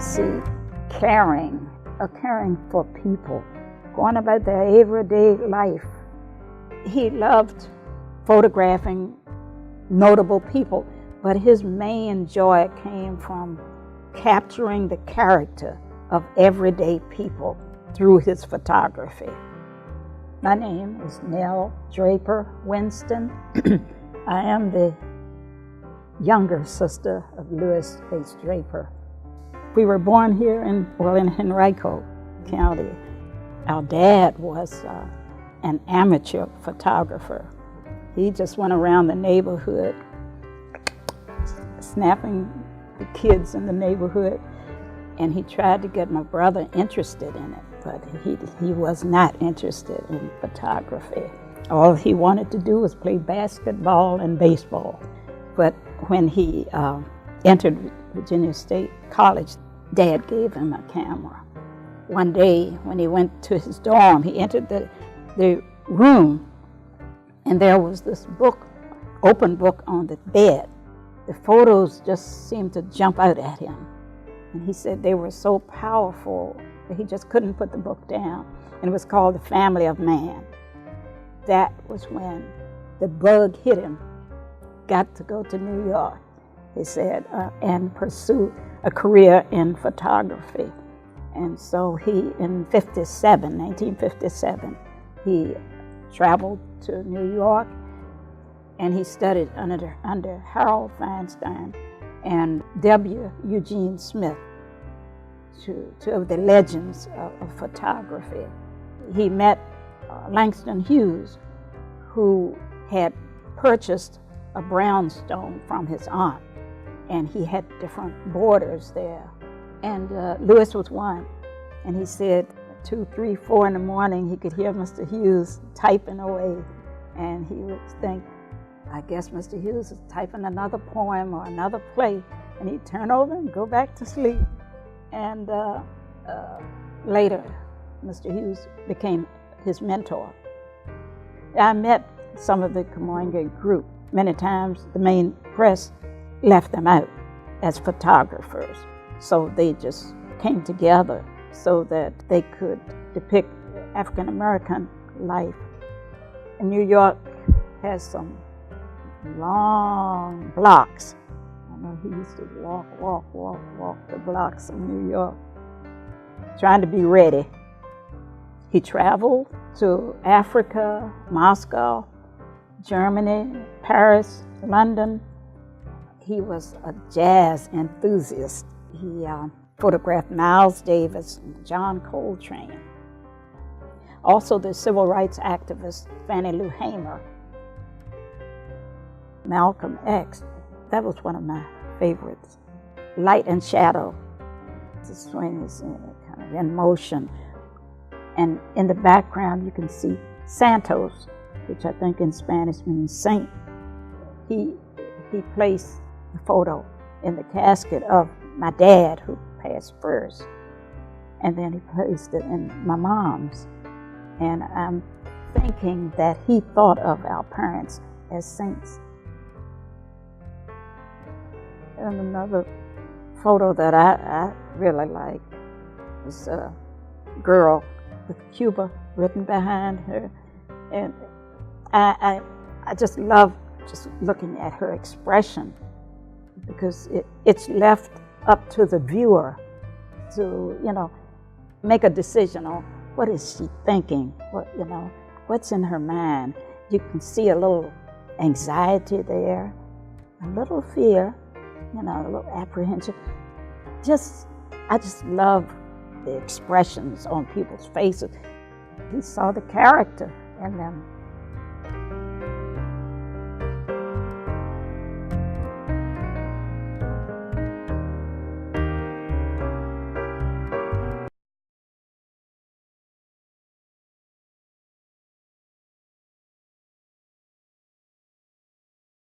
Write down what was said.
see caring, a caring for people, going about their everyday life. He loved photographing notable people, but his main joy came from capturing the character of everyday people through his photography. My name is Nell Draper Winston. I am the younger sister of Louis H. Draper. We were born here in Henrico County. Our dad was an amateur photographer. He just went around the neighborhood snapping the kids in the neighborhood, and he tried to get my brother interested in it, but he was not interested in photography. All he wanted to do was play basketball and baseball. But when he entered Virginia State College, Dad gave him a camera. One day when he went to his dorm, he entered the room, and there was this book, open book on the bed. The photos just seemed to jump out at him. And he said they were so powerful that he just couldn't put the book down. And it was called The Family of Man. That was when the bug hit him. Got to go to New York, he said, and pursue a career in photography. And so he, in 1957, he traveled to New York, and he studied under Harold Feinstein and W. Eugene Smith, two of the legends of photography. He met Langston Hughes, who had purchased a brownstone from his aunt, and he had different borders there. And Louis was one, and he said 2, 3, 4 in the morning he could hear Mr. Hughes typing away, and he would think, I guess Mr. Hughes is typing another poem or another play, and he'd turn over and go back to sleep. And later, Mr. Hughes became his mentor. I met some of the Camoinga group. Many times the main press left them out as photographers, so they just came together so that they could depict African American life. And New York has some long blocks. I know he used to walk the blocks of New York, trying to be ready. He traveled to Africa, Moscow, Germany, Paris, London. He was a jazz enthusiast. He photographed Miles Davis and John Coltrane. Also the civil rights activist Fannie Lou Hamer, Malcolm X. That was one of my favorites. Light and shadow. The swing is kind of in motion. And in the background you can see Santos, which I think in Spanish means saint. He placed the photo in the casket of my dad, who passed first, and then he placed it in my mom's. And I'm thinking that he thought of our parents as saints. And another photo that I really like is a girl with Cuba written behind her. And I just love just looking at her expression, because it's left up to the viewer to, make a decision on what is she thinking, what's in her mind. You can see a little anxiety there, a little fear, a little apprehension. I just love the expressions on people's faces. He saw the character in them.